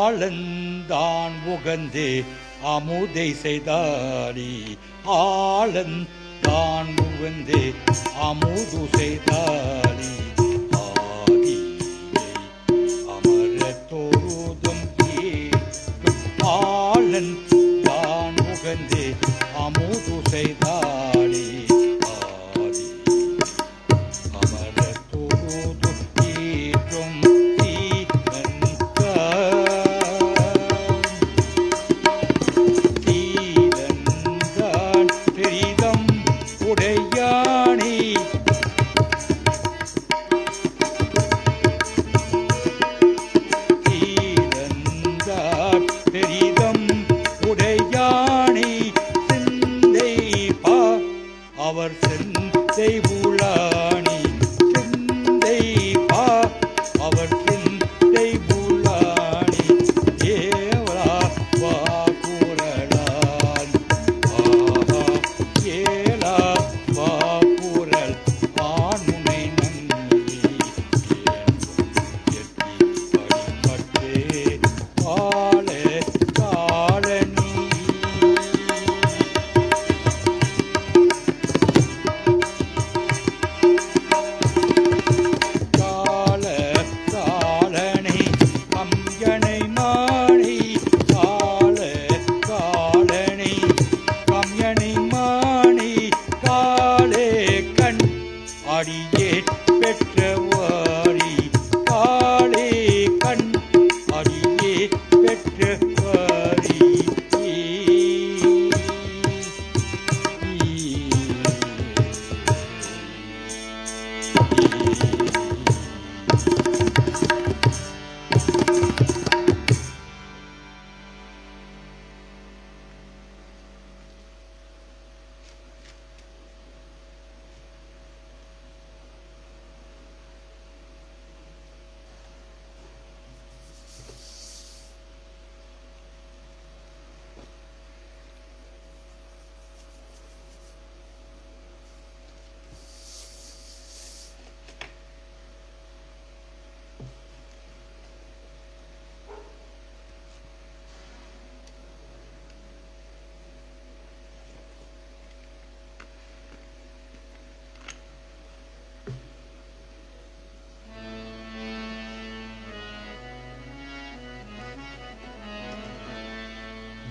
ஆளந்தான் உகந்தே அமுதை செய்தாரி ஆளந்தான் உகந்தே அமுது செய்தாரி ஆதியை முழுதும் ஏற்றும் ஆளன் தான் உகந்து அமுது செய்தாளே ஆதி அமரர் தொழுது ஏற்றும் சீலன்தான் பெரிதம் உடையானே சீலன்தான் பெரிதம் உடையானே சிந்தை பா அவர் சிந்தை புலானி சிந்தை பா அவர் சிந்தை புலானி ஏவரா வா குரலான் ஆஹா ஏலா வா குரல் ஆண்முனை நங்கி எட்டி படிப்பட்டே பாலே காலனி கால காலனை கம்யனை மாணி கால காலனை கம்யனை மாணி காலே கண் அடியே பெற்றவாரி காலே கண் அடியே பெற்றவாரி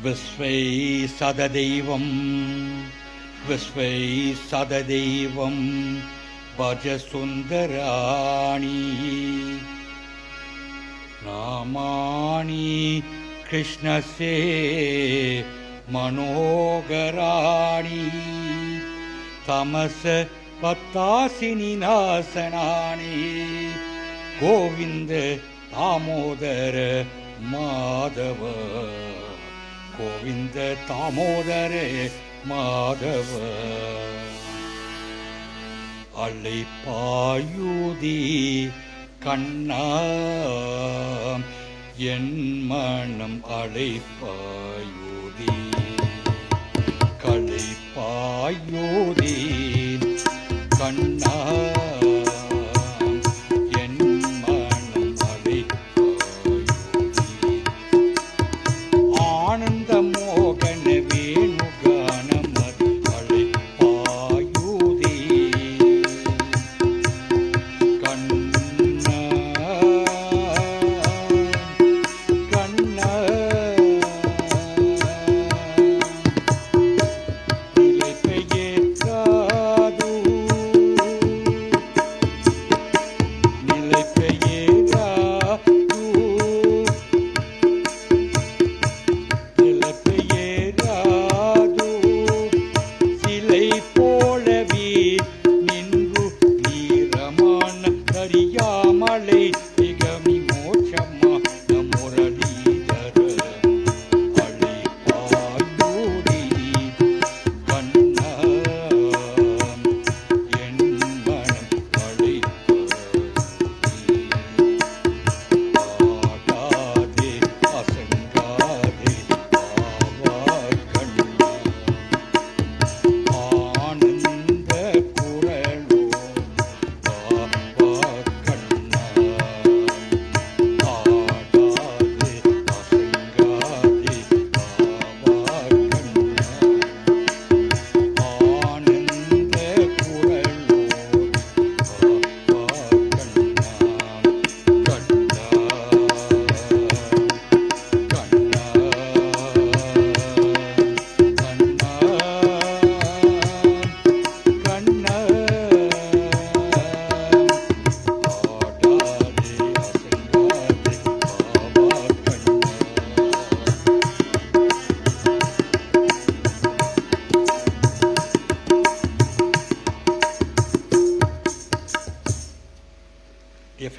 விஸ்வை சததெய்வம் விஸ்வை சததெய்வம் பஜ சுந்தராணி நாமானி கிருஷ்ணசே மனோகராணி தமச பத்தாசினி நாசனானி கோவிந்த தாமோதர மாதவ கோவிந்த தாமோதர மாதவ அழைப்பாயுதி கண்ணா என் மனம் அழைப்பாயுதி களைப்பாயுதி கண்ணா என் மனம் அழைப்பாயுதி ஆனந்த மோகன வேணுகானமர் அழைப்பாயுதி கண்ணா கண்ணா இலை பெயர்க்காது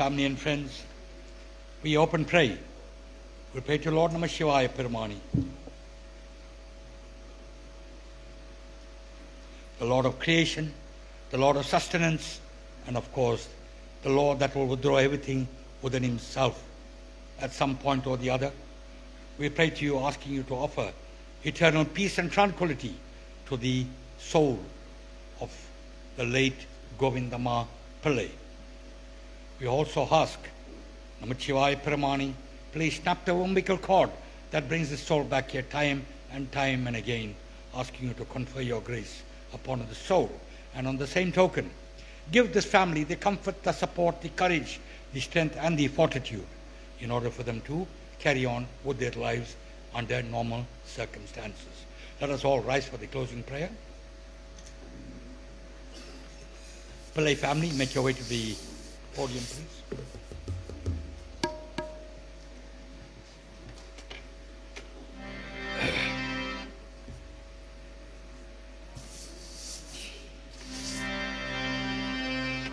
family and friends, we hope and pray. We pray to Lord Namah Shivaya Peramani, the Lord of creation, the Lord of sustenance, and of course, the Lord that will withdraw everything within himself at some point or the other. We pray to you, asking you to offer eternal peace and tranquility to the soul of the late Govindama Pillai. We also ask Namachivaya Peramani, please snap the umbilical cord that brings the soul back here time and again, asking you to confer your grace upon the soul. And on the same token, give this family the comfort, the support, the courage, the strength and the fortitude in order for them to carry on with their lives under normal circumstances. Let us all rise for the closing prayer. Pillai family, make your way to the podium, please.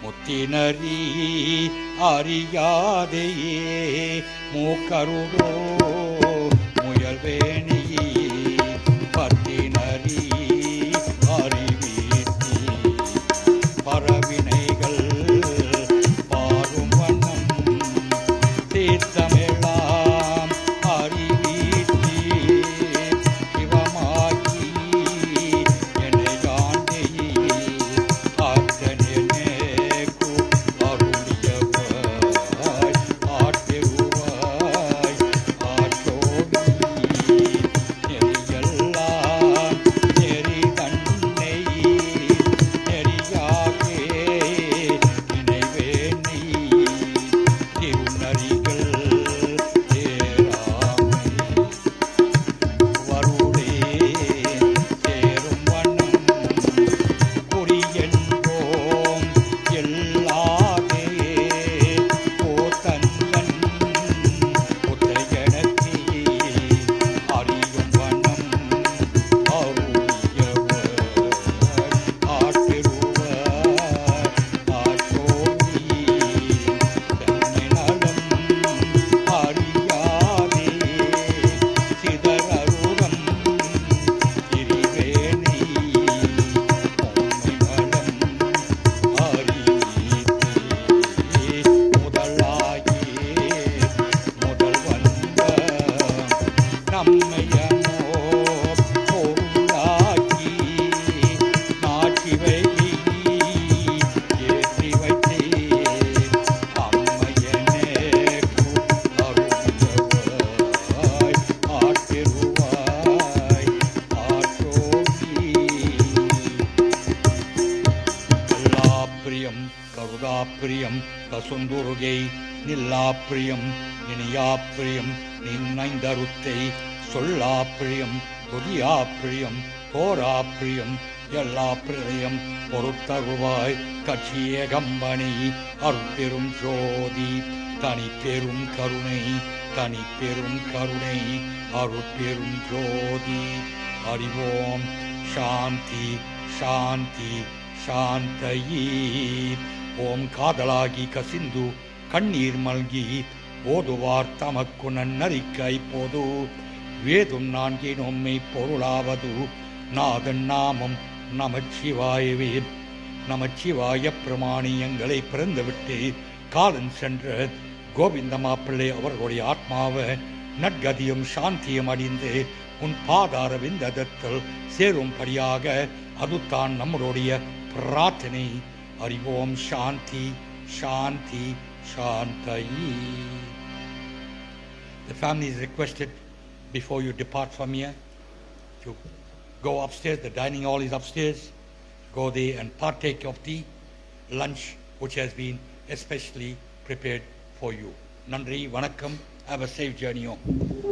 முத்தினரி அறியாதையே மூக்கருடோ முயல்வேணி பத்தினரி அறிவீர்த்தி பரவினைகள் பாரும் வண்ணம் தீர்த்தமெல்லாம் அறிவீர்த்தி சிவமாக்கி என்னை காண்டி ஆத்தனே கருதாப்பிரியம் கசுந்துருகை நில்லாப்பிரியம் இனியாப்பிரியம் நின்னைந்தருத்தை சொல்லாப்பிரியம் கொடியாப்பிரியம் போராப்பிரியம் எல்லா பிரியம் பொறுத்தருவாய் கட்சிய company அருட்பெரும் ஜோதி தனி பெரும் கருணை தனி பெரும் கருணை அருட்பெரும் ஜோதி. அறிவோம் சாந்தி சாந்தி சாந்தயி. ஓம் காதலாகி கசிந்து கண்ணீர் மல்கி ஓதுவார் தமக்கு நன்னறிக்கை போது வேதும் நான்கே நொம்மை பொருளாவது நாதன் நாமம் நமச்சிவாயவே. நமச்சிவாய பிரமாணியங்களை பிறந்துவிட்டு காலன் சென்ற கோவிந்தமா பிள்ளை அவர்களுடைய ஆத்மாவை நற்கதியும் சாந்தியும் அடைந்து உன் பாதார விந்ததத்தில் சேரும்படியாக அதுதான் நம்முடைய பிரார்த்தனை. அறிவோம் சாந்தி சாந்தி சாந்தயி. The family is requested before you depart from here to go upstairs. The dining hall is upstairs. Go there and partake of the lunch which has been especially prepared for you. Nandri, vanakkam. Have a safe journey home.